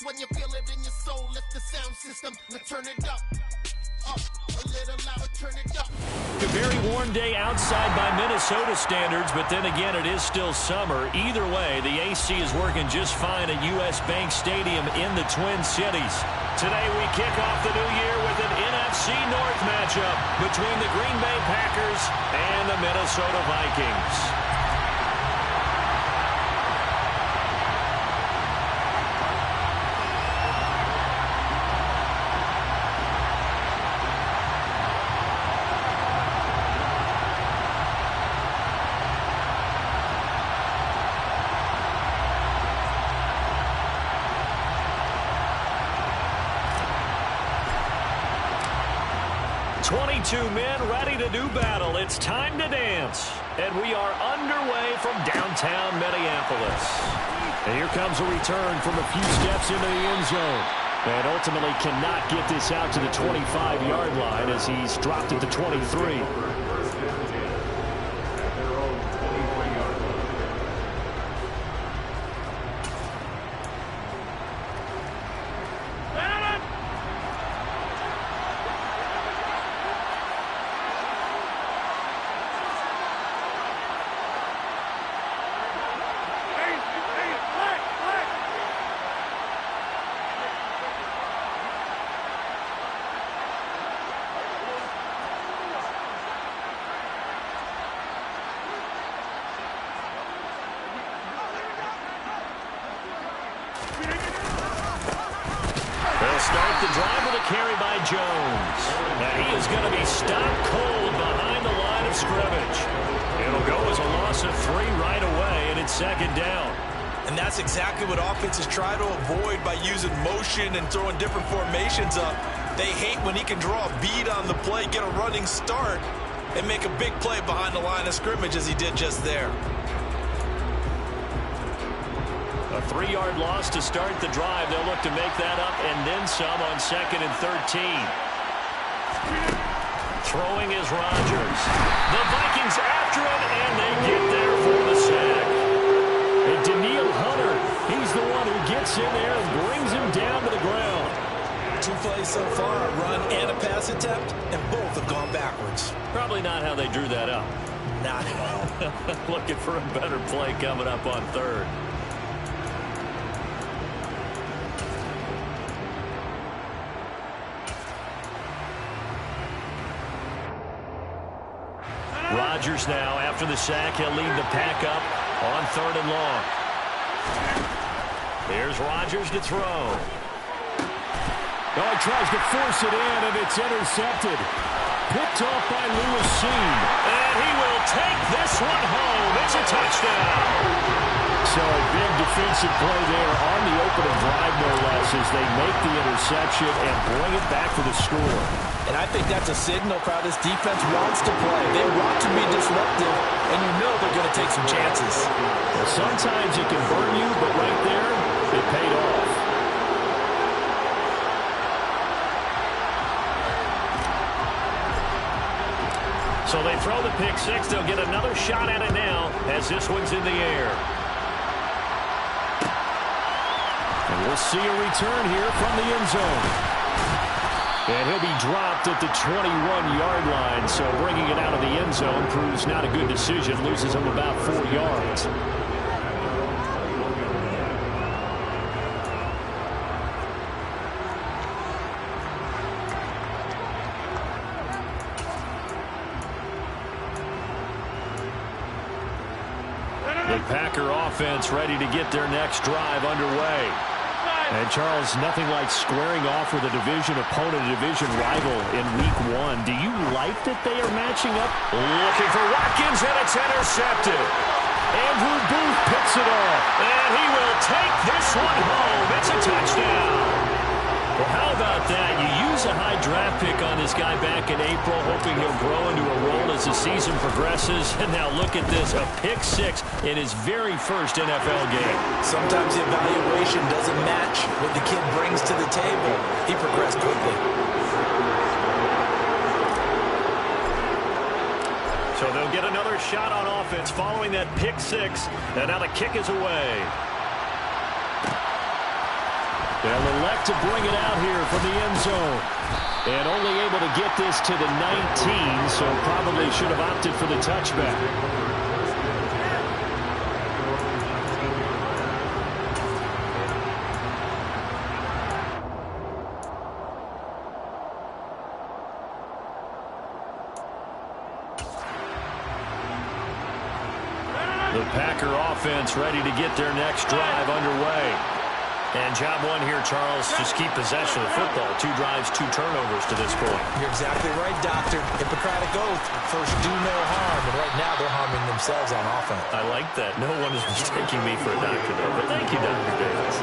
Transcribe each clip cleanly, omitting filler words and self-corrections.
When you feel it in your soul, lift the sound system. Let's turn it up. Up. A little louder, turn it up. A very warm day outside by Minnesota standards, but then again, it is still summer. Either way, the AC is working just fine at U.S. Bank Stadium in the Twin Cities. Today, we kick off the new year with an NFC North matchup between the Green Bay Packers and the Minnesota Vikings. 22 men ready to do battle. It's time to dance. And we are underway from downtown Minneapolis. And here comes a return from a few steps into the end zone. And ultimately cannot get this out to the 25-yard line as he's dropped at the 23. Start the drive with a carry by Jones. And he is going to be stopped cold behind the line of scrimmage. It'll go as a loss of 3 right away, and it's second down. And that's exactly what offenses try to avoid by using motion and throwing different formations up. They hate when he can draw a bead on the play, get a running start, and make a big play behind the line of scrimmage as he did just there. A 3-yard loss to start the drive. They'll look to make that up and then some on 2nd and 13. Throwing is Rodgers. The Vikings after him, and they get there for the sack. And Danielle Hunter, he's the one who gets in there and brings him down to the ground. 2 plays so far, a run and a pass attempt, and both have gone backwards. Probably not how they drew that up. Not at all. Looking for a better play coming up on 3rd. Rodgers now, after the sack, he'll lead the pack up on 3rd and long. Here's Rodgers to throw. Oh, he tries to force it in, and it's intercepted. Picked off by Lewis C. And he will take this one home. It's a touchdown. So a big defensive play there on the opening drive, no less, as they make the interception and bring it back for the score. And I think that's a signal for how this defense wants to play. They want to be disruptive, and you know they're going to take some chances. Well, sometimes it can burn you, but right there, it paid off. So they throw the pick 6. They'll get another shot at it now as this one's in the air. And we'll see a return here from the end zone. And he'll be dropped at the 21-yard line, so bringing it out of the end zone proves not a good decision. Loses him about 4 yards. The Packer offense ready to get their next drive underway. And, Charles, nothing like squaring off with a division opponent, a division rival in Week 1. Do you like that they are matching up? Looking for Watkins, and it's intercepted. Andrew Booth picks it off. And he will take this one home. It's a touchdown. Well, how about that? You use a high draft pick on this guy back in April, hoping he'll grow into a role as the season progresses. And now look at this, a pick 6 in his very first NFL game. Sometimes the evaluation doesn't match what the kid brings to the table. He progressed quickly. So they'll get another shot on offense following that pick 6. And now the kick is away. They'll elect to bring it out here from the end zone. And only able to get this to the 19, so probably should have opted for the touchback. The Packer offense ready to get their next drive underway. And job one here, Charles, just keep possession of the football. 2 drives, 2 turnovers to this point. You're exactly right, Doctor. Hippocratic oath. First, do no harm. And right now, they're harming themselves on offense. I like that. No one is mistaking me for a doctor, though. But thank you, Dr. Davis.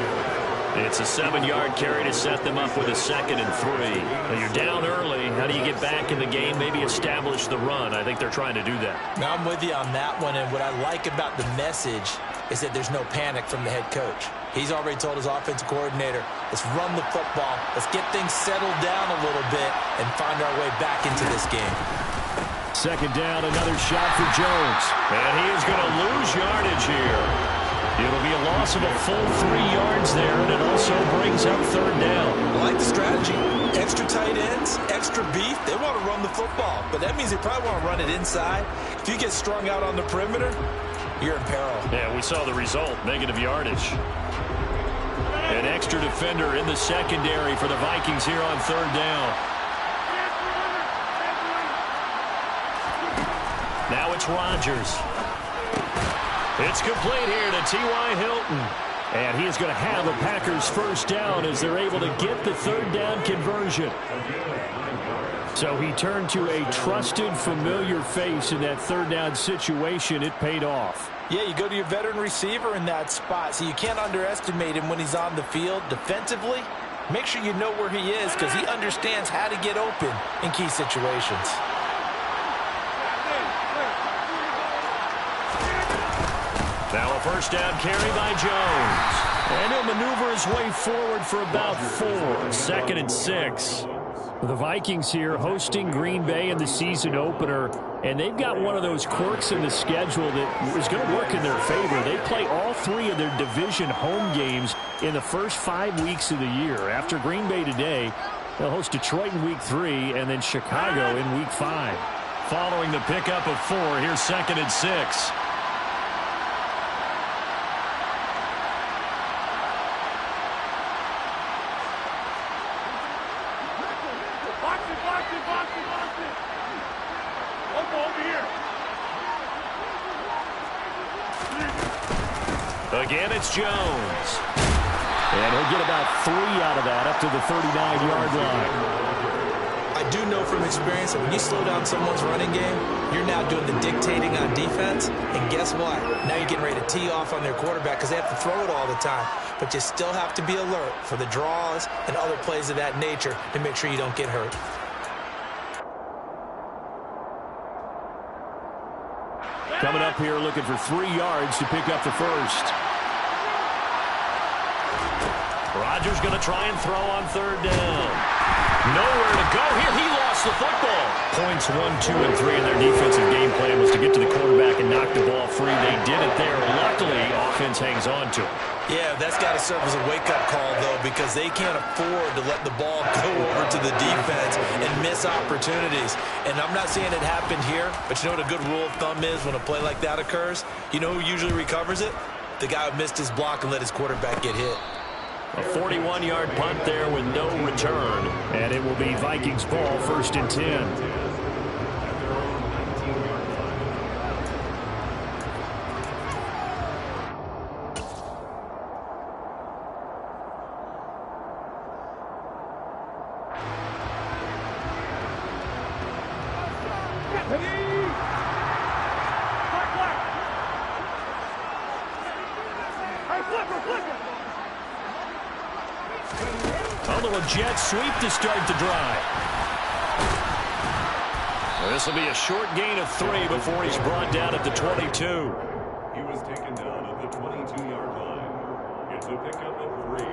It's a 7-yard carry to set them up with a 2nd and 3. Now you're down early. How do you get back in the game? Maybe establish the run. I think they're trying to do that. Now, I'm with you on that one. And what I like about the message is that there's no panic from the head coach. He's already told his offensive coordinator, let's run the football, let's get things settled down a little bit and find our way back into this game. 2nd down, another shot for Jones. And he is going to lose yardage here. It'll be a loss of a full 3 yards there, and it also brings up 3rd down. I like the strategy. Extra tight ends, extra beef. They want to run the football, but that means they probably want to run it inside. If you get strung out on the perimeter, you're in peril. Yeah, we saw the result, negative yardage. An extra defender in the secondary for the Vikings here on 3rd down. Now it's Rodgers. It's complete here to T.Y. Hilton. And he is going to have a Packers 1st down as they're able to get the 3rd down conversion. So he turned to a trusted, familiar face in that 3rd down situation. It paid off. Yeah, you go to your veteran receiver in that spot, so you can't underestimate him when he's on the field. Defensively, make sure you know where he is because he understands how to get open in key situations. Now a 1st down carry by Jones. And he'll maneuver his way forward for about 4. 2nd and 6. The Vikings here hosting Green Bay in the season opener, and they've got one of those quirks in the schedule that is going to work in their favor. They play all 3 of their division home games in the first 5 weeks of the year. After Green Bay today, they'll host Detroit in week 3 and then Chicago in week 5. Following the pickup of 4, here's 2nd and 6. Again, it's Jones. And he'll get about 3 out of that up to the 39-yard line. I do know from experience that when you slow down someone's running game, you're now doing the dictating on defense. And guess what? Now you're getting ready to tee off on their quarterback because they have to throw it all the time. But you still have to be alert for the draws and other plays of that nature to make sure you don't get hurt. Coming up here looking for 3 yards to pick up the 1st. Rodgers going to try and throw on 3rd down. Nowhere to go here. He lost the football. Points 1, 2, and 3 in their defensive game plan was to get to the quarterback and knock the ball free. They did it there. Luckily, offense hangs on to it. Yeah, that's got to serve as a wake-up call, though, because they can't afford to let the ball go over to the defense and miss opportunities. And I'm not saying it happened here, but you know what a good rule of thumb is when a play like that occurs? You know who usually recovers it? The guy who missed his block and let his quarterback get hit. A 41-yard punt there with no return. And it will be Vikings ball, 1st and 10. A little jet sweep to start the drive. This will be a short gain of 3 before he's brought down at the 22. He was taken down at the 22-yard line. It's a pickup of 3.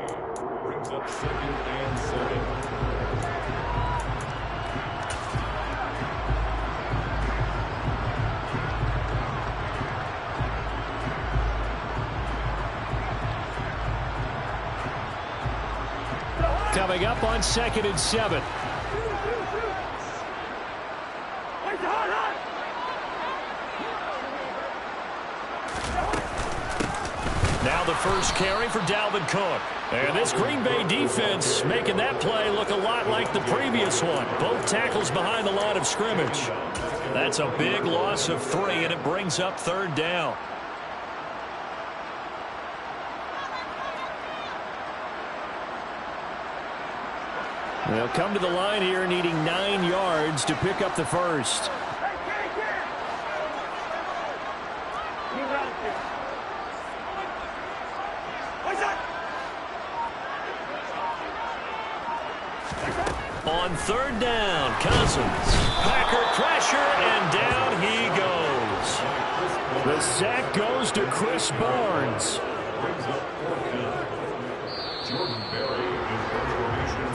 Brings up 2nd and 7. Coming up on 2nd and 7. Now the first carry for Dalvin Cook. And this Green Bay defense making that play look a lot like the previous one. Both tackles behind the line of scrimmage. That's a big loss of 3, and it brings up 3rd down. They'll come to the line here needing 9 yards to pick up the first. On 3rd down, Cousins. Packer pressure, and down he goes. The sack goes to Chris Barnes.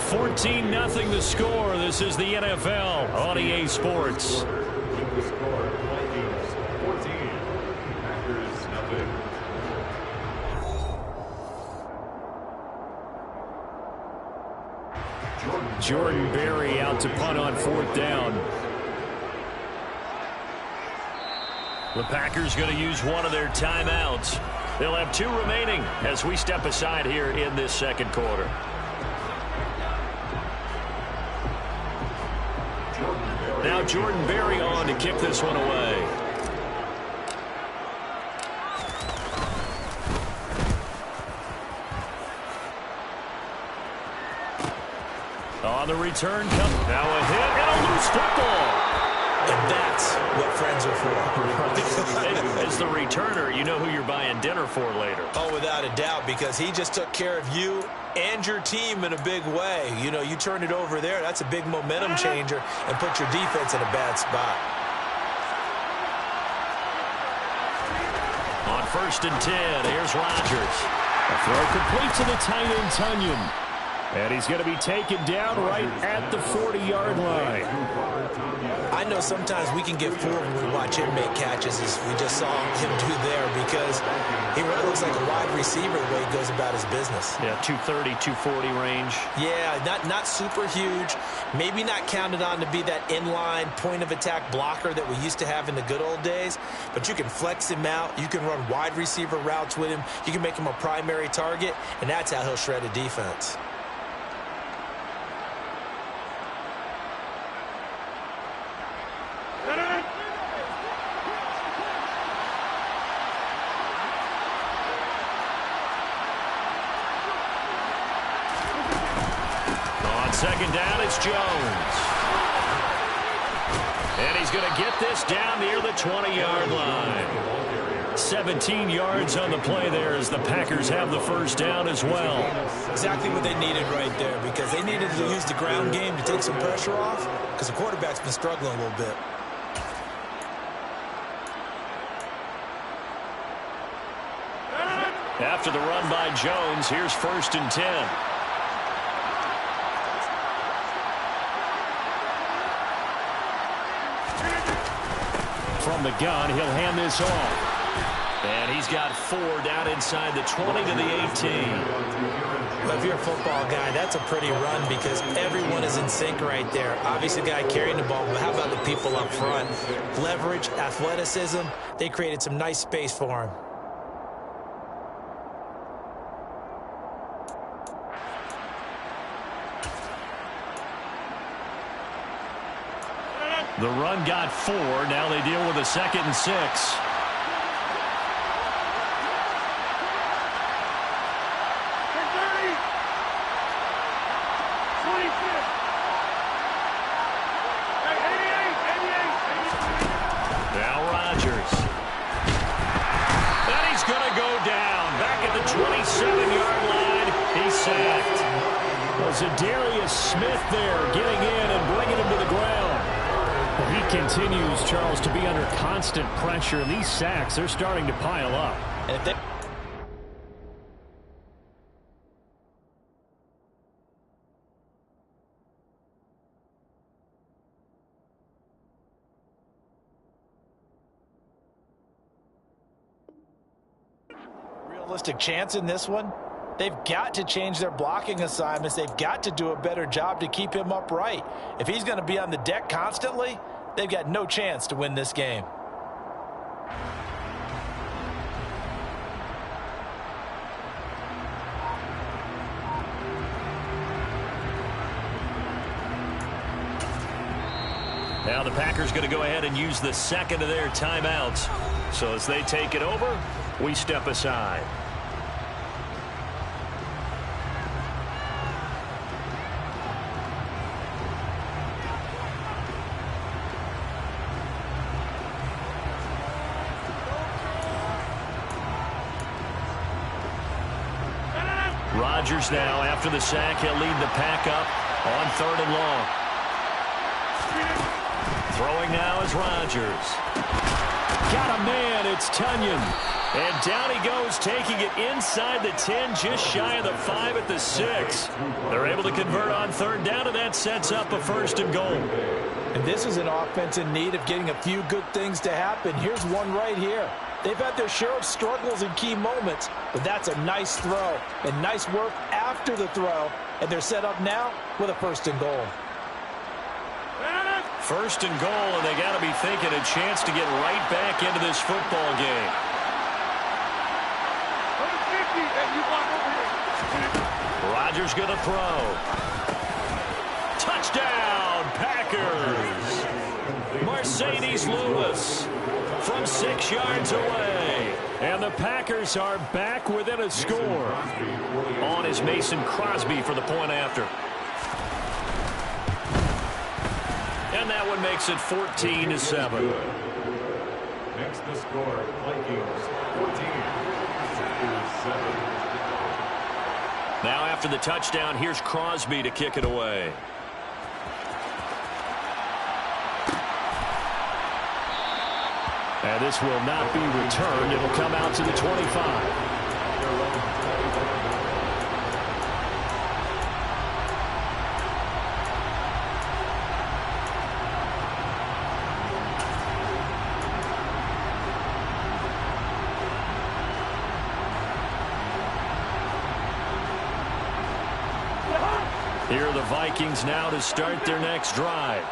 14-0 the score. This is the NFL on EA Sports. Jordan Berry out to punt on 4th down. The Packers going to use one of their timeouts. They'll have 2 remaining as we step aside here in this 2nd quarter. Now Jordan Berry on to kick this one away. On the return, now a hit and a loose football. And that's what friends are for. As the returner, you know who you're buying dinner for later. Oh, without a doubt, because he just took care of you and your team in a big way. You know, you turn it over there, that's a big momentum changer, and put your defense in a bad spot. On 1st and 10, here's Rodgers. A throw complete to the tight end, Tunyon. And he's going to be taken down right at the 40-yard line. I know sometimes we can get fooled when we watch him make catches, as we just saw him do there, because he really looks like a wide receiver the way he goes about his business. Yeah, 230, 240 range. Yeah, not super huge. Maybe not counted on to be that inline point-of-attack blocker that we used to have in the good old days, but you can flex him out. You can run wide receiver routes with him. You can make him a primary target, and that's how he'll shred a defense. On 2nd down, it's Jones. And he's going to get this down near the 20-yard line. 17 yards on the play there as the Packers have the first down as well. Exactly what they needed right there, because they needed to use the ground game to take some pressure off, because the quarterback's been struggling a little bit. After the run by Jones, here's 1st and 10. From the gun, he'll hand this off. And he's got 4 down inside the 20 to the 18. Well, if you're a football guy, that's a pretty run, because everyone is in sync right there. Obviously, the guy carrying the ball, but how about the people up front? Leverage, athleticism, they created some nice space for him. The run got 4. Now they deal with a 2nd and 6. Now Rodgers. And he's going to go down. Back at the 27-yard line. He's sacked. Well, Zadarius Smith there getting in and bringing him to the ground. Well, he continues, Charles, to be under constant pressure. And these sacks are starting to pile up. And if they realistic chance in this one? They've got to change their blocking assignments. They've got to do a better job to keep him upright. If he's going to be on the deck constantly, they've got no chance to win this game. Now the Packers going to go ahead and use the second of their timeouts. So as they take it over, we step aside. Rodgers now, after the sack, he'll lead the pack up on 3rd and long. Throwing now is Rodgers. Got a man, it's Tunyon. And down he goes, taking it inside the 10, just shy of the 5 at the 6. They're able to convert on 3rd down, and that sets up a 1st and goal. And this is an offense in need of getting a few good things to happen. Here's one right here. They've had their share of struggles in key moments, but that's a nice throw and nice work after the throw. And they're set up now with a 1st and goal. 1st and goal, and they got to be thinking a chance to get right back into this football game. Rodgers going to throw. Touchdown, Packers. Mercedes Lewis from 6 yards away. And the Packers are back within a score. On is Mason Crosby for the point after. And that one makes it 14-7. Next the score, Vikings 14, Packers 7. Now after the touchdown, here's Crosby to kick it away. And this will not be returned. It'll come out to the 25. Here are the Vikings now to start their next drive.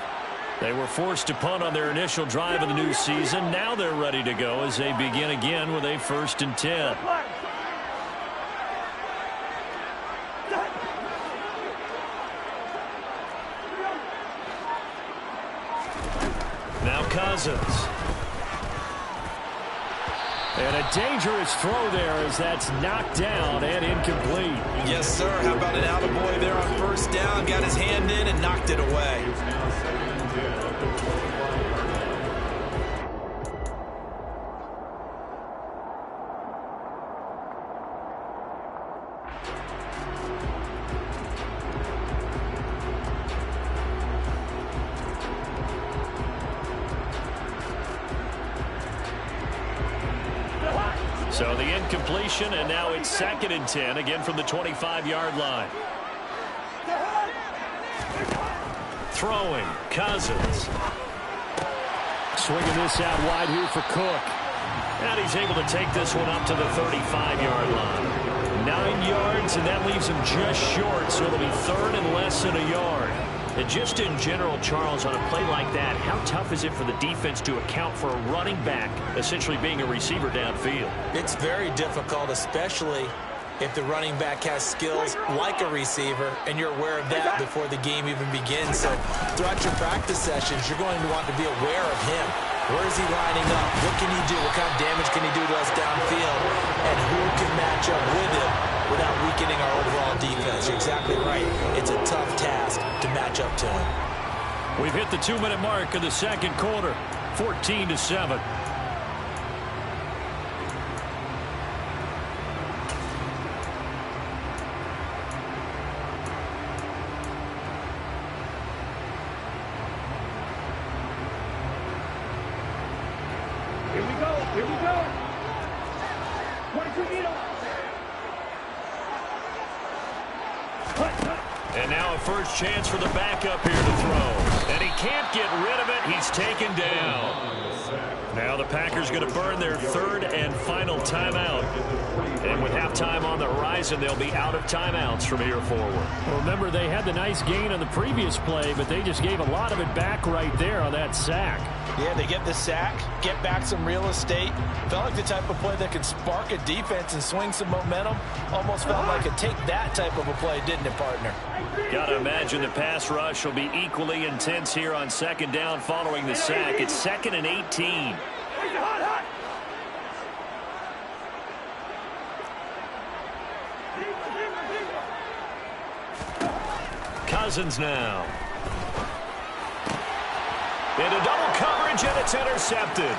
They were forced to punt on their initial drive of the new season. Now they're ready to go as they begin again with a 1st and 10. Now Cousins. And a dangerous throw there as that's knocked down and incomplete. Yes, sir. How about an attaboy there on 1st down? Got his hand in and knocked it away. So the incompletion, and now it's 2nd and 10, again from the 25-yard line. Throwing, Cousins. Swinging this out wide here for Cook. And he's able to take this one up to the 35-yard line. 9 yards, and that leaves him just short, so it'll be 3rd and less than a yard. And just in general, Charles, on a play like that, how tough is it for the defense to account for a running back essentially being a receiver downfield? It's very difficult, especially if the running back has skills like a receiver, and you're aware of that before the game even begins. So throughout your practice sessions, you're going to want to be aware of him. Where is he lining up? What can he do? What kind of damage can he do to us downfield? And who can match up with him without weakening our overall defense? You're exactly right. It's a tough task to match up to him. We've hit the 2-minute mark of the 2nd quarter, 14-7. Here we go. What did you need? And now a first chance for the backup here to throw. And he can't get rid of it. He's taken down. Now the Packers going to burn their third and final timeout. And with halftime on the horizon, they'll be out of timeouts from here forward. Well, remember, they had the nice gain on the previous play, but they just gave a lot of it back right there on that sack. Yeah, they get the sack, get back some real estate. Felt like the type of play that could spark a defense and swing some momentum. Almost felt like a take that type of a play, didn't it, partner? Got to imagine the pass rush will be equally intense here on second down following the sack. It's 2nd and 18. Cousins now. Into double coverage, and it's intercepted.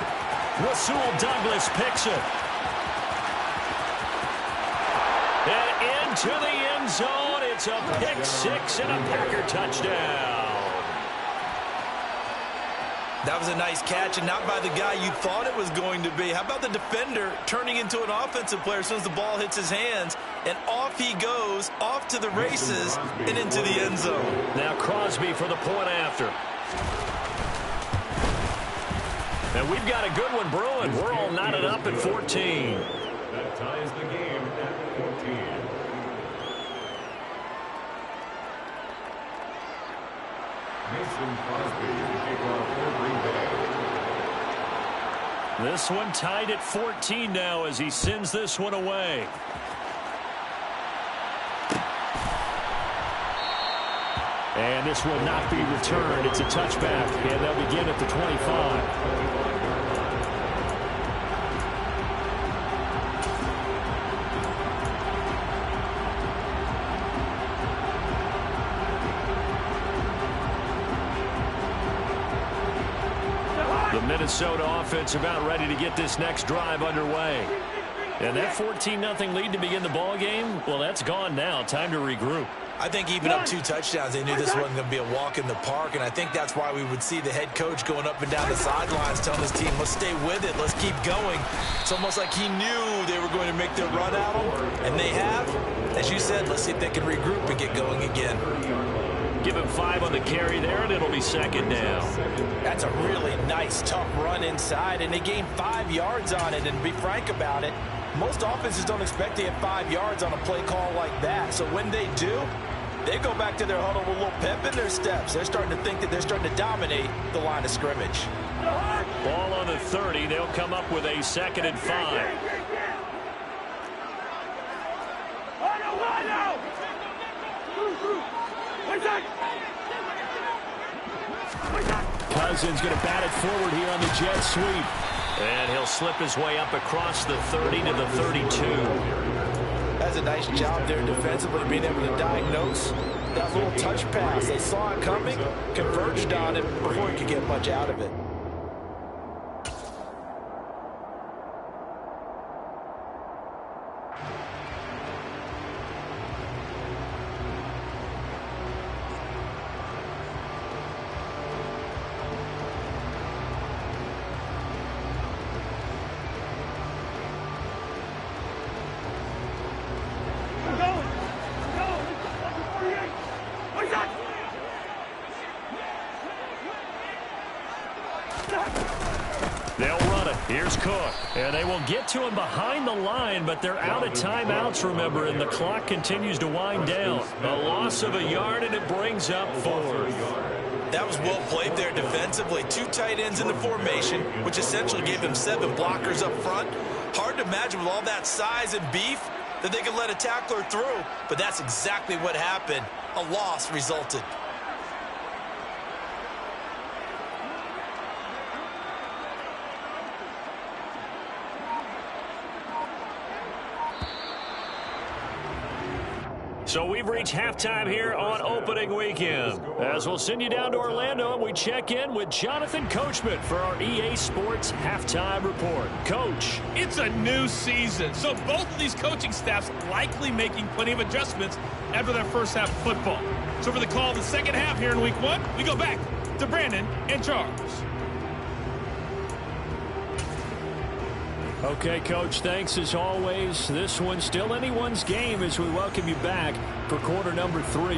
Rasul Douglas picks it. And into the end zone. It's a pick six and a Packer touchdown. That was a nice catch, and not by the guy you thought it was going to be. How about the defender turning into an offensive player as soon as the ball hits his hands, and off he goes, off to the races, and into the end zone. Now Crosby for the point after. And we've got a good one brewing. We're all knotted up at 14. That ties the game at 14. Mason Crosby to kick off for Green Bay. This one tied at 14 now as he sends this one away. And this will not be returned. It's a touchback, and they'll begin at the 25. The Minnesota offense about ready to get this next drive underway. And that 14-0 lead to begin the ball game, well, that's gone now. Time to regroup. I think even up 2 touchdowns, they knew this wasn't going to be a walk in the park, and I think that's why we would see the head coach going up and down the sidelines telling his team, let's stay with it, let's keep going. It's almost like he knew they were going to make their run at him, and they have. As you said, let's see if they can regroup and get going again. Give him 5 on the carry there, and it'll be second down. That's a really nice, tough run inside, and they gained 5 yards on it, and to be frank about it, most offenses don't expect to get 5 yards on a play call like that. So when they do, they go back to their huddle with a little pep in their steps. They're starting to think that they're starting to dominate the line of scrimmage. Ball on the 30. They'll come up with a 2nd and 5. Cousins going to bat it forward here on the jet sweep. And he'll slip his way up across the 30 to the 32. That's a nice job there defensively, being able to diagnose that little touch pass. They saw it coming, converged on it before he could get much out of it. They'll run it. Here's Cook. And they will get to him behind the line, but they're out of timeouts, remember, and the clock continues to wind down. A loss of a yard, and it brings up 4th. That was well played there defensively. 2 tight ends in the formation, which essentially gave them 7 blockers up front. Hard to imagine with all that size and beef that they could let a tackler through, but that's exactly what happened. A loss resulted. So we've reached halftime here on opening weekend. As we'll send you down to Orlando, and we check in with Jonathan Coachman for our EA Sports Halftime Report. Coach. It's a new season, so both of these coaching staffs likely making plenty of adjustments after their first half of football. So for the call of the second half here in week 1, we go back to Brandon and Charles. Okay, Coach, thanks as always. This one's still anyone's game as we welcome you back for quarter number 3.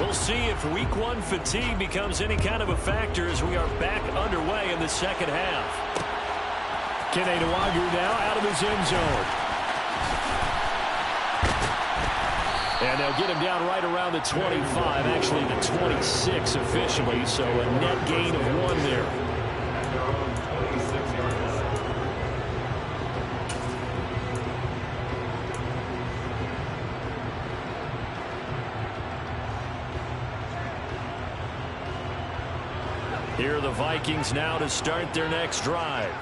We'll see if week one fatigue becomes any kind of a factor as we are back underway in the second half. Kene Nwangwu now out of his end zone. And they'll get him down right around the 25, actually the 26 officially, so a net gain of 1 there. At their own 26-yard line. Here are the Vikings now to start their next drive.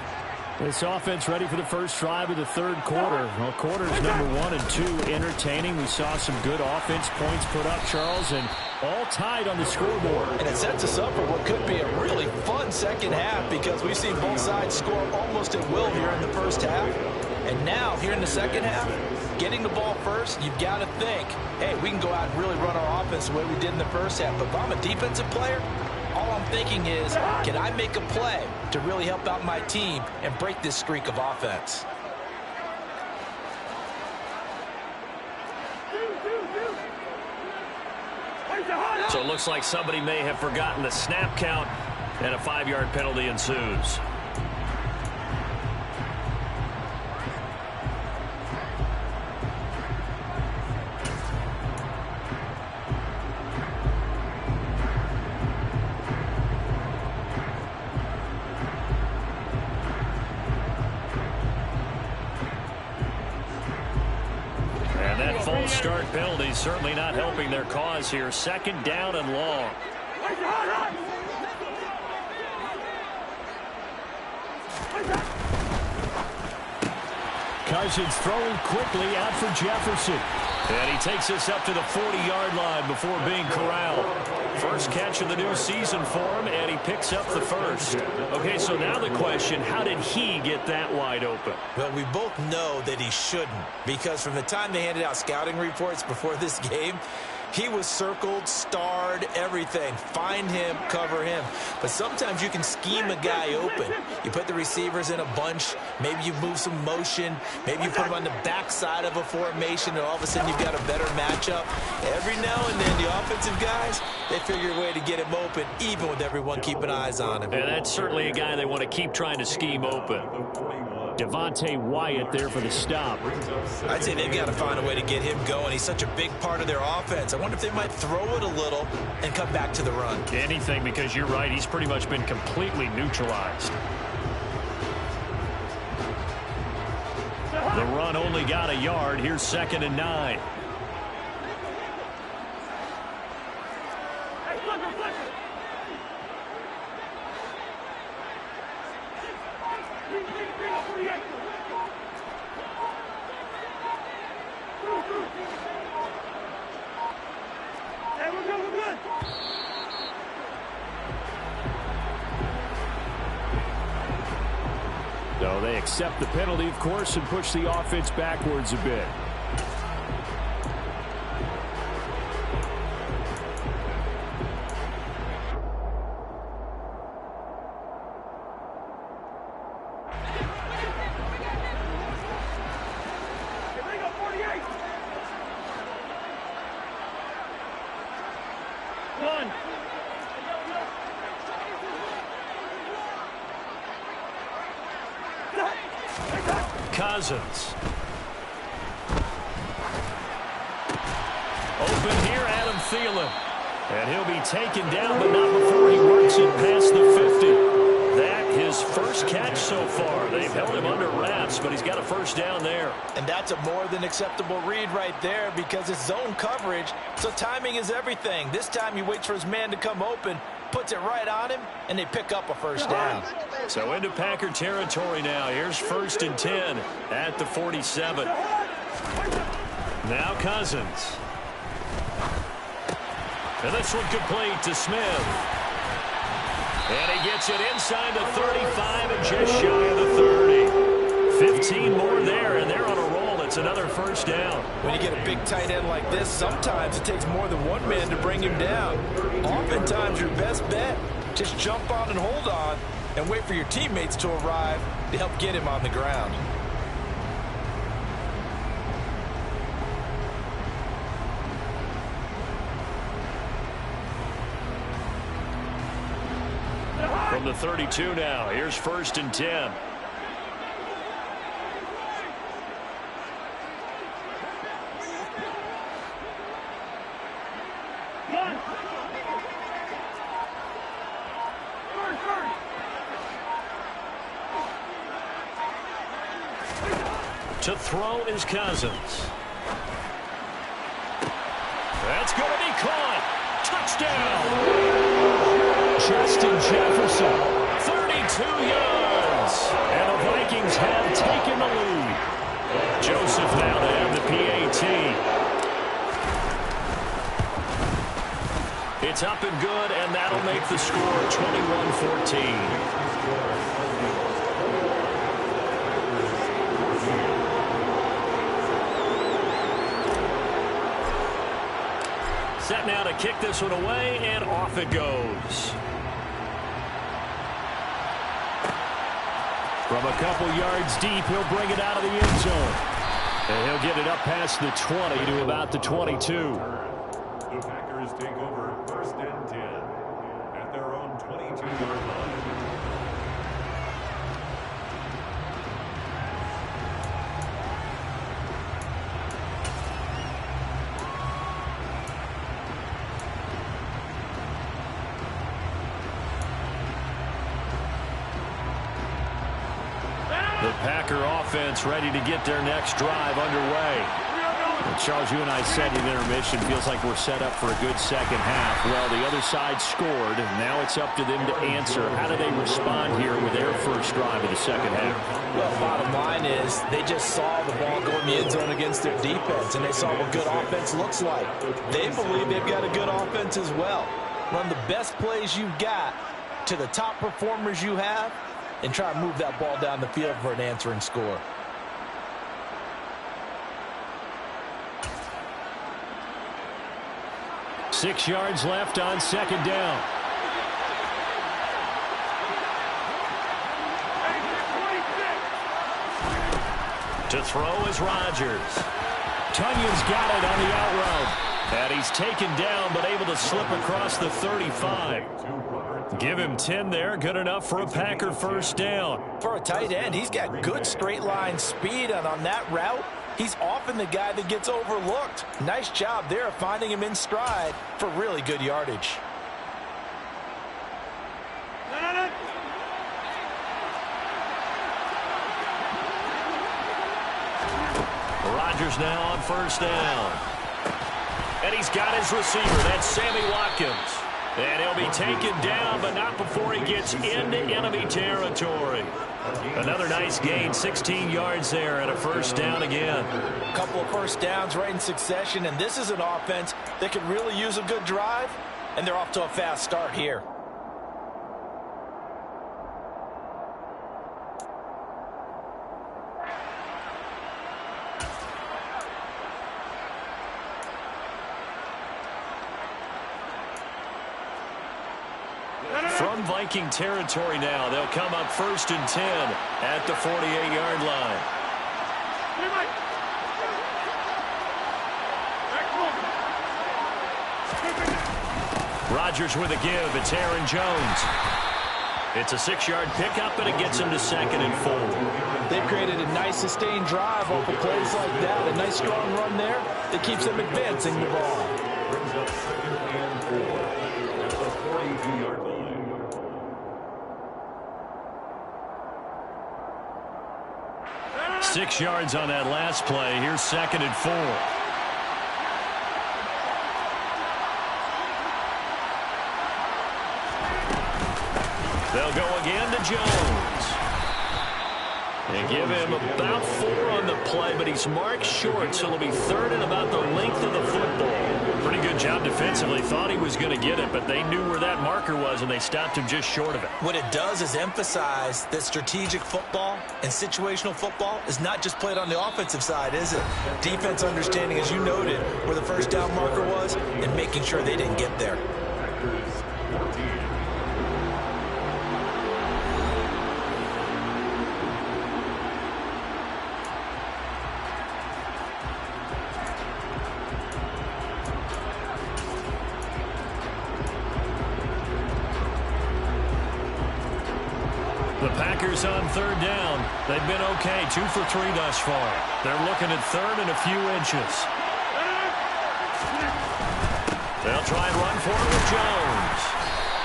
This offense ready for the first drive of the third quarter. Well, quarters number 1 and 2 entertaining. We saw some good offense points put up, Charles, and all tied on the scoreboard. And it sets us up for what could be a really fun second half because we've seen both sides score almost at will here in the first half. And now, here in the second half, getting the ball first, you've got to think, hey, we can go out and really run our offense the way we did in the first half. But if I'm a defensive player, all I'm thinking is, can I make a play to really help out my team and break this streak of offense? So it looks like somebody may have forgotten the snap count, and a 5-yard penalty ensues. False start penalty certainly not helping their cause here. Second down and long. Cousins throwing quickly out for Jefferson. And he takes us up to the 40-yard line before being corralled. First catch of the new season for him, and he picks up the first. Okay, so now the question, how did he get that wide open? Well, we both know that he shouldn't, because from the time they handed out scouting reports before this game, he was circled, starred, everything. Find him, cover him. But sometimes you can scheme a guy open. You put the receivers in a bunch. Maybe you move some motion. Maybe you put him on the backside of a formation, and all of a sudden you've got a better matchup. Every now and then, the offensive guys, they figure a way to get him open, even with everyone keeping eyes on him. And that's certainly a guy they want to keep trying to scheme open. Devontae Wyatt there for the stop. I'd say they've got to find a way to get him going. He's such a big part of their offense. I wonder if they might throw it a little and come back to the run. Anything, because you're right. He's pretty much been completely neutralized. The run only got a yard. Here's 2nd and 9. So they accept the penalty, of course, and push the offense backwards a bit. Cousins. Open here, Adam Thielen. And he'll be taken down, but not before he works it past the 50. That his first catch so far. They've held him under wraps, but he's got a first down there. And that's a more than acceptable read right there because it's zone coverage, so timing is everything. This time he waits for his man to come open, puts it right on him, and they pick up a first down. So into Packer territory now. Here's 1st and 10 at the 47. Now Cousins. And this one complete to Smith. And he gets it inside the 35 and just shy of the 30. 15 more there, and they're on a roll. It's another first down. When you get a big tight end like this, sometimes it takes more than one man to bring him down. Oftentimes, your best bet, just jump on and hold on and wait for your teammates to arrive to help get him on the ground. the 32 now. Here's 1st and 10. To throw is Cousins. That's going to be caught. Touchdown. Justin Jefferson, 32 yards. And the Vikings have taken the lead. Joseph now to have the PAT. It's up and good, and that'll make the score 21-14. Set now to kick this one away, and off it goes. From a couple yards deep, he'll bring it out of the end zone. And he'll get it up past the 20 to about the 22. The Packers take over 1st and 10 at their own 22-yard line. The Packer offense ready to get their next drive underway. Well, Charles, you and I said in intermission, feels like we're set up for a good second half. Well, the other side scored. Now it's up to them to answer. How do they respond here with their first drive of the second half? Well, bottom line is they just saw the ball go in the end zone against their defense, and they saw what good offense looks like. They believe they've got a good offense as well. Run the best plays you've got to the top performers you have, and try to move that ball down the field for an answering score. Six yards left on second down. To throw is Rodgers. Tunyon's got it on the out route. And he's taken down, but able to slip across the 35. Give him 10 there. Good enough for a Packer first down. For a tight end, he's got good straight line speed, and on that route, he's often the guy that gets overlooked. Nice job there of finding him in stride for really good yardage. Rodgers now on first down. And he's got his receiver. That's Sammy Watkins. And he'll be taken down, but not before he gets into enemy territory. Another nice gain, 16 yards there, and a first down again. A couple of first downs right in succession, and this is an offense that could really use a good drive, and they're off to a fast start here. From Viking territory now, they'll come up 1st and 10 at the 48-yard line. Rodgers with a give. It's Aaron Jones. It's a 6-yard pickup, and it gets him to 2nd and 4. They've created a nice sustained drive off of plays like that. A nice strong run there that keeps them advancing the ball. Brings up 2nd and 4 at the 42-yard line. 6 yards on that last play. Here's 2nd and 4. They'll go again to Jones. They give him about 4 on the play, but he's marked short, so it'll be 3rd and about the length of the football. Pretty good job defensively. Thought he was going to get it, but they knew where that marker was, and they stopped him just short of it. What it does is emphasize that strategic football and situational football is not just played on the offensive side, is it? Defense understanding, as you noted, where the first down marker was and making sure they didn't get there. Packers 14. Packers on third down. They've been okay, 2 for 3 thus far. They're looking at third and a few inches. They'll try and run for it with Jones.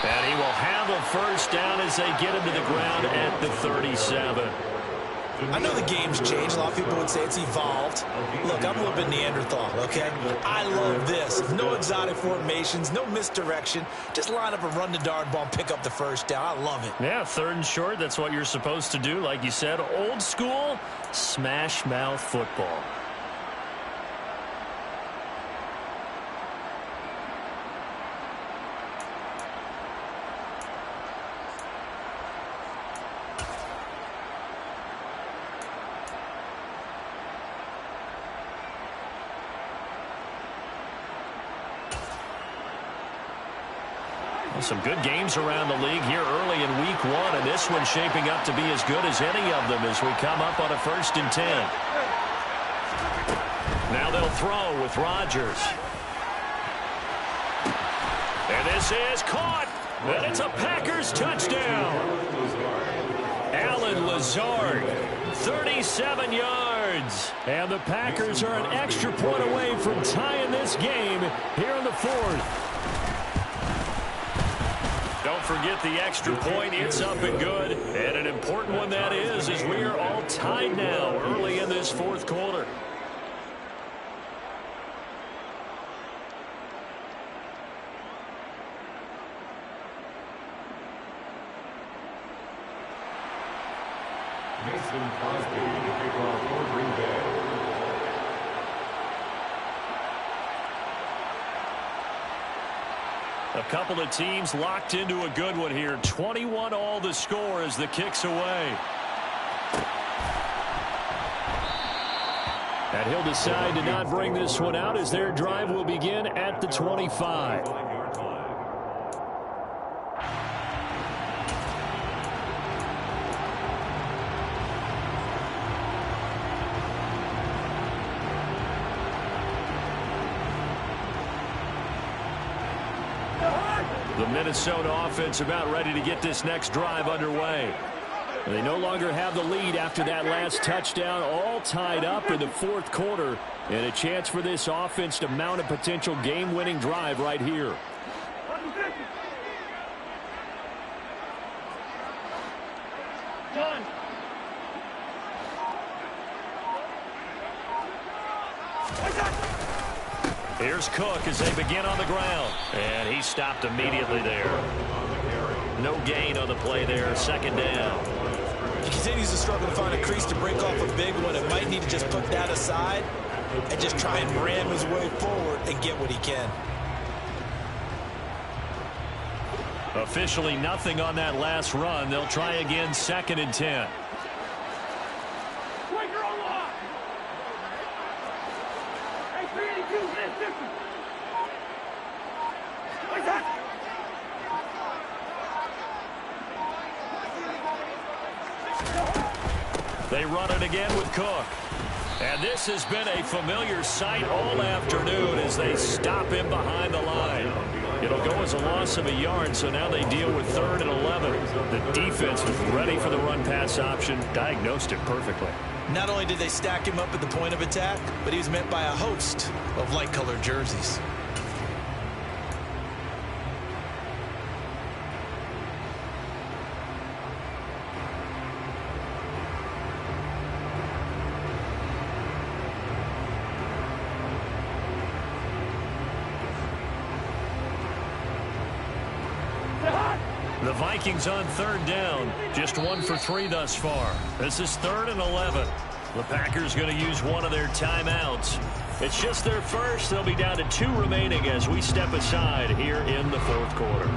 And he will have a first down as they get him to the ground at the 37. I know the game's changed. A lot of people would say it's evolved. Look, I'm a little bit Neanderthal, okay? I love this. No exotic formations, no misdirection. Just line up and run the darn ball and pick up the first down. I love it. Yeah, third and short, that's what you're supposed to do. Like you said, old school, smash mouth football. Some good games around the league here early in week 1, and this one's shaping up to be as good as any of them as we come up on a 1st and 10. Now they'll throw with Rodgers. And this is caught, and it's a Packers touchdown. Allen Lazard, 37 yards. And the Packers are an extra point away from tying this game here in the 4th. Don't forget the extra point. It's up and good. And an important one that is, as we are all tied now early in this 4th quarter. Mason Crosby to kick off for Green Bay. A couple of teams locked into a good one here. 21 all the score as the kick's away. And he'll decide to not bring this one out as their drive will begin at the 25. The Minnesota offense about ready to get this next drive underway. They no longer have the lead after that last touchdown, all tied up in the 4th quarter, and a chance for this offense to mount a potential game-winning drive right here. Here's Cook as they begin on the ground. And he stopped immediately there. No gain on the play there. 2nd down. He continues to struggle to find a crease to break off a big one. It might need to just put that aside and just try and ram his way forward and get what he can. Officially nothing on that last run. They'll try again 2nd and 10. They run it again with Cook. And this has been a familiar sight all afternoon as they stop him behind the line. It'll go as a loss of a yard, so now they deal with 3rd and 11. The defense was ready for the run-pass option, diagnosed it perfectly. Not only did they stack him up at the point of attack, but he was met by a host of light-colored jerseys. The Vikings on 3rd down, just 1 for 3 thus far. This is 3rd and 11. The Packers going to use one of their timeouts. It's just their first. They'll be down to 2 remaining as we step aside here in the 4th quarter.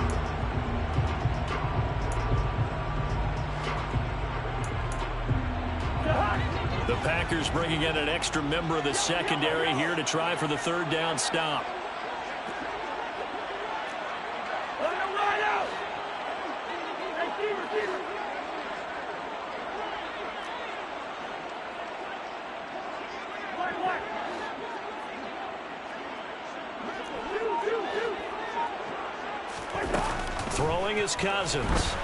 The Packers bringing in an extra member of the secondary here to try for the 3rd down stop. Throwing is Cousins.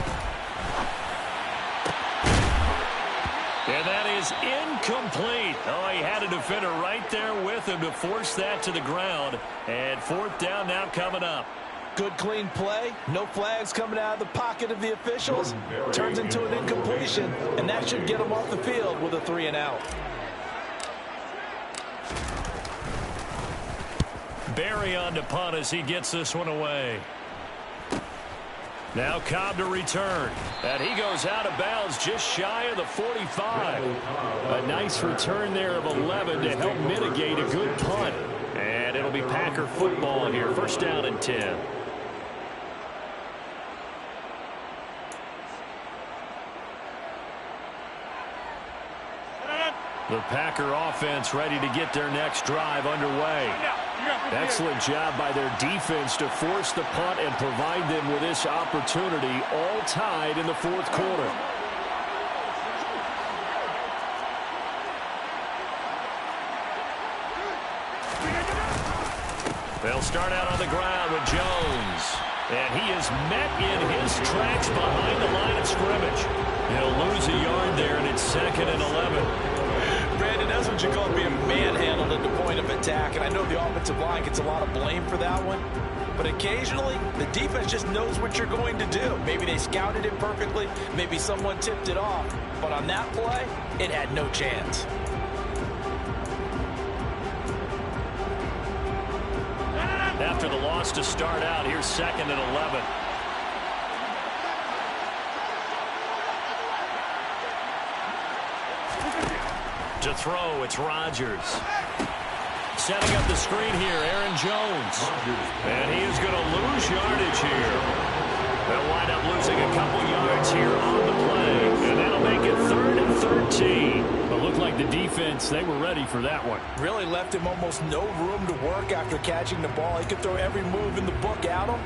And that is incomplete. Oh, he had a defender right there with him to force that to the ground. And fourth down now coming up. Good clean play. No flags coming out of the pocket of the officials. Turns into an incompletion, and that should get him off the field with a 3-and-out. Barry on to punt as he gets this one away. Now Cobb to return. And he goes out of bounds just shy of the 45. A nice return there of 11 to help mitigate a good punt. And it'll be Packer football here. First down and 10. The Packer offense ready to get their next drive underway. Excellent job by their defense to force the punt and provide them with this opportunity, all tied in the fourth quarter. They'll start out on the ground with Jones. And he is met in his tracks behind the line of scrimmage. He'll lose a yard there, and it's 2nd and 11. Brandon, that's what you call being manhandled at the point of attack, and I know the offensive line gets a lot of blame for that one, but occasionally the defense just knows what you're going to do. Maybe they scouted it perfectly, maybe someone tipped it off, but on that play, it had no chance. After the loss to start out, here's 2nd and 11. To throw, it's Rodgers. Setting up the screen here, Aaron Jones. And he is going to lose yardage here. They'll wind up losing a couple yards here on the play. And that'll make it 3rd and 13. It looked like the defense, they were ready for that one. Really left him almost no room to work after catching the ball. He could throw every move in the book at him.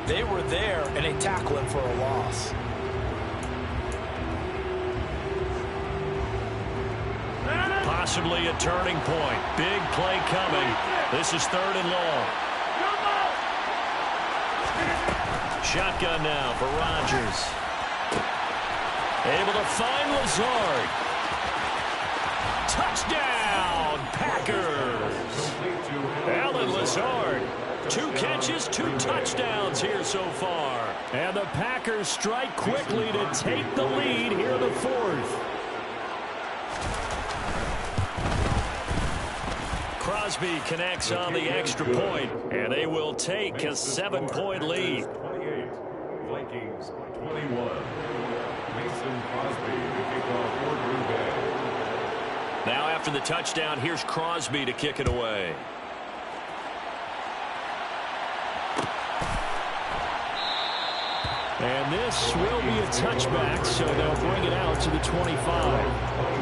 They were there, and they tackle him for a loss. Possibly a turning point. Big play coming. This is 3rd and long. Shotgun now for Rodgers. Able to find Lazard. Touchdown, Packers. Alan Lazard. 2 catches, 2 touchdowns here so far. And the Packers strike quickly to take the lead here in the 4th. Crosby connects on the extra point, and they will take a 7-point lead. 28, Vikings 21. Mason Crosby to kick off for Green Bay. Now after the touchdown, here's Crosby to kick it away. And this will be a touchback, so they'll bring it out to the 25.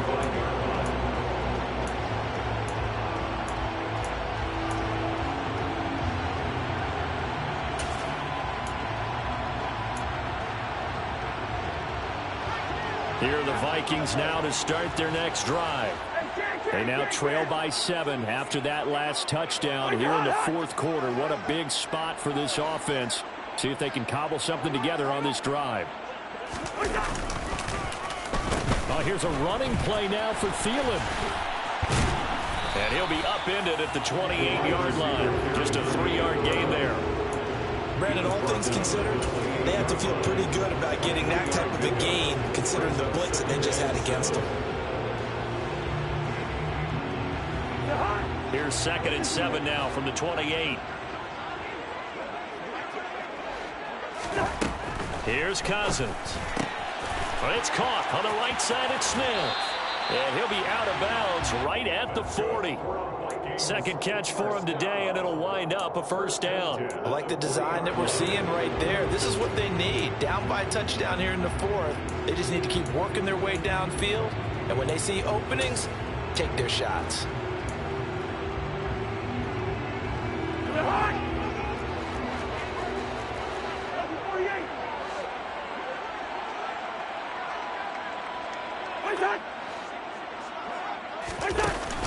Here are the Vikings now to start their next drive. They now trail by 7 after that last touchdown here in the 4th quarter. What a big spot for this offense. See if they can cobble something together on this drive. Oh, here's a running play now for Fifl. And he'll be upended at the 28-yard line. Just a 3-yard gain there. Brandon, all things considered, they have to feel pretty good about getting that type of a gain, considering the blitz that they just had against them. Here's 2nd and 7 now from the 28. Here's Cousins. But it's caught on the right side at Smith. And he'll be out of bounds right at the 40. Second catch for him today, and it'll wind up a first down. I like the design that we're seeing right there. This is what they need. Down by a touchdown here in the 4th. They just need to keep working their way downfield. And when they see openings, take their shots.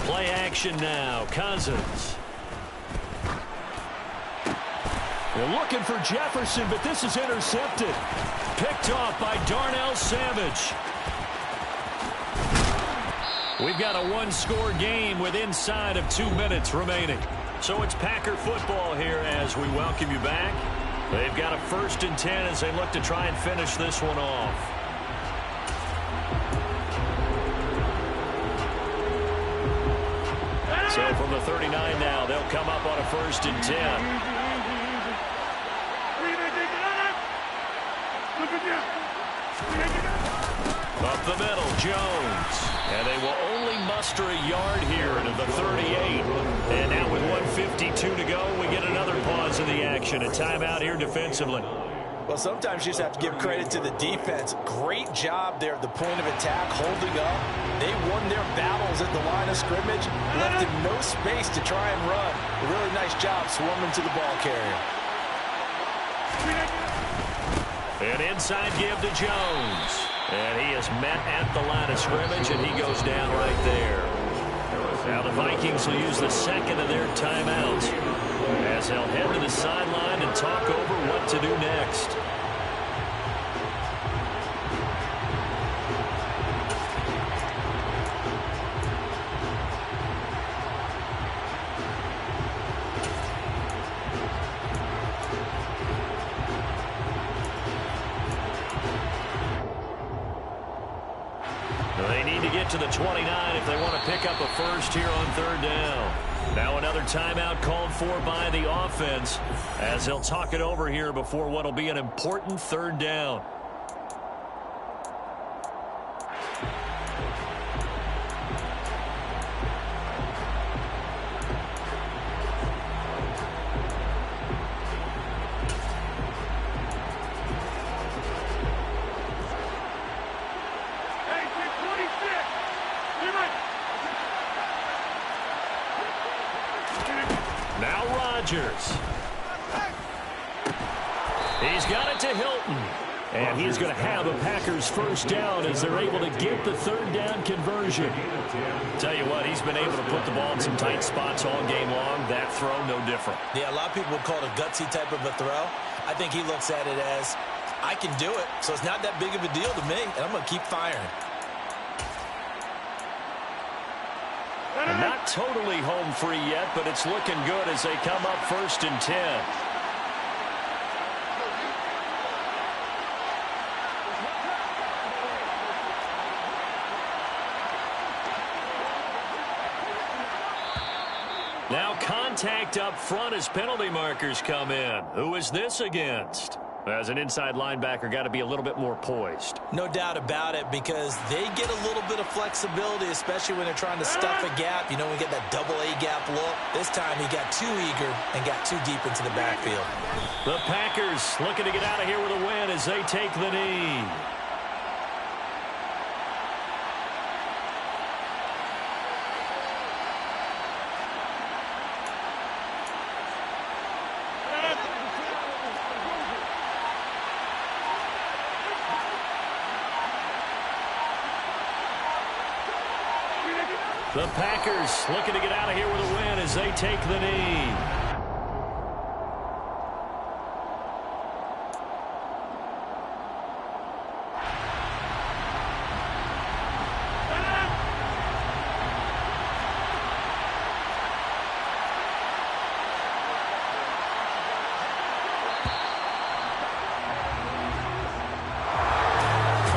Play action now. Cousins. They're looking for Jefferson, but this is intercepted. Picked off by Darnell Savage. We've got a one-score game with inside of 2 minutes remaining. So it's Packer football here as we welcome you back. They've got a 1st and 10 as they look to try and finish this one off. So from the 39 now, they'll come up on a 1st and 10. Up the middle, Jones. And they will only muster a yard here into the 38. And now with 1:52 to go, we get another pause in the action. A timeout here defensively. Well, sometimes you just have to give credit to the defense. Great job there at the point of attack, holding up. They won their battles at the line of scrimmage, left them no space to try and run. A really nice job swarming to the ball carrier. An inside give to Jones. And he is met at the line of scrimmage, and he goes down right there. Now the Vikings will use the second of their timeouts as they'll head to the sideline and talk over what to do next. They need to get to the 29 if they want to pick up a first here on 3rd down. Now another timeout called for by the offense as they'll talk it over here before what will be an important 3rd down. He's got it to Hilton. And he's going to have a Packers 1st down as they're able to get the 3rd down conversion. Tell you what, he's been able to put the ball in some tight spots all game long. That throw, no different. Yeah, a lot of people would call it a gutsy type of a throw. I think he looks at it as, I can do it, so it's not that big of a deal to me, and I'm going to keep firing. And not totally home free yet, but it's looking good as they come up 1st and 10. Now contact up front as penalty markers come in. Who is this against? As an inside linebacker, got to be a little bit more poised. No doubt about it, because they get a little bit of flexibility, especially when they're trying to stuff a gap. You know, we get that double A gap look. This time he got too eager and got too deep into the backfield. The Packers looking to get out of here with a win as they take the knee. The Packers looking to get out of here with a win as they take the knee.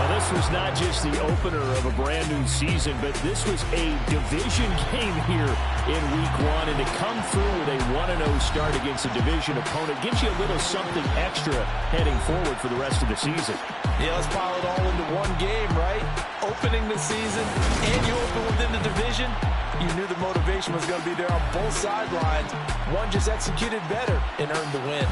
This was not just the opener of a brand new season, but this was a division game here in Week 1. And to come through with a 1-0 start against a division opponent gives you a little something extra heading forward for the rest of the season. Yeah, let's pile it all into one game, right? Opening the season, and you open within the division. You knew the motivation was going to be there on both sidelines. One just executed better and earned the win.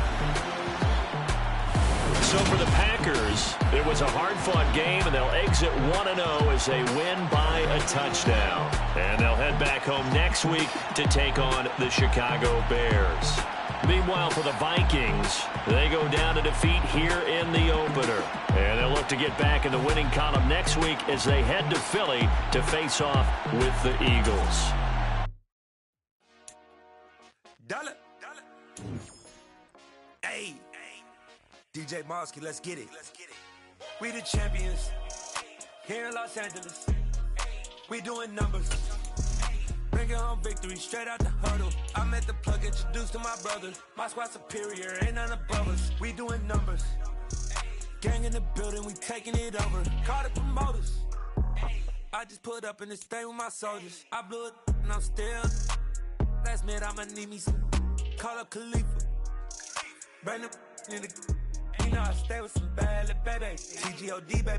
So for the Packers, it was a hard-fought game, and they'll exit 1-0 as they win by a touchdown. And they'll head back home next week to take on the Chicago Bears. Meanwhile, for the Vikings, they go down to defeat here in the opener. And they'll look to get back in the winning column next week as they head to Philly to face off with the Eagles. Hey, DJ Mosky, let's get it. We the champions here in Los Angeles. We doing numbers. Bringing home victory straight out the huddle. I'm at the plug, introduced to my brothers. My squad superior, ain't none above us. We doing numbers. Gang in the building, we taking it over. Call the promoters. I just put up in this thing with my soldiers. I blew it and I'm still. Last minute I'ma need me some. Call up Khalifa. Brand new in the. You know I stay with some bad little baby. TGOD baby.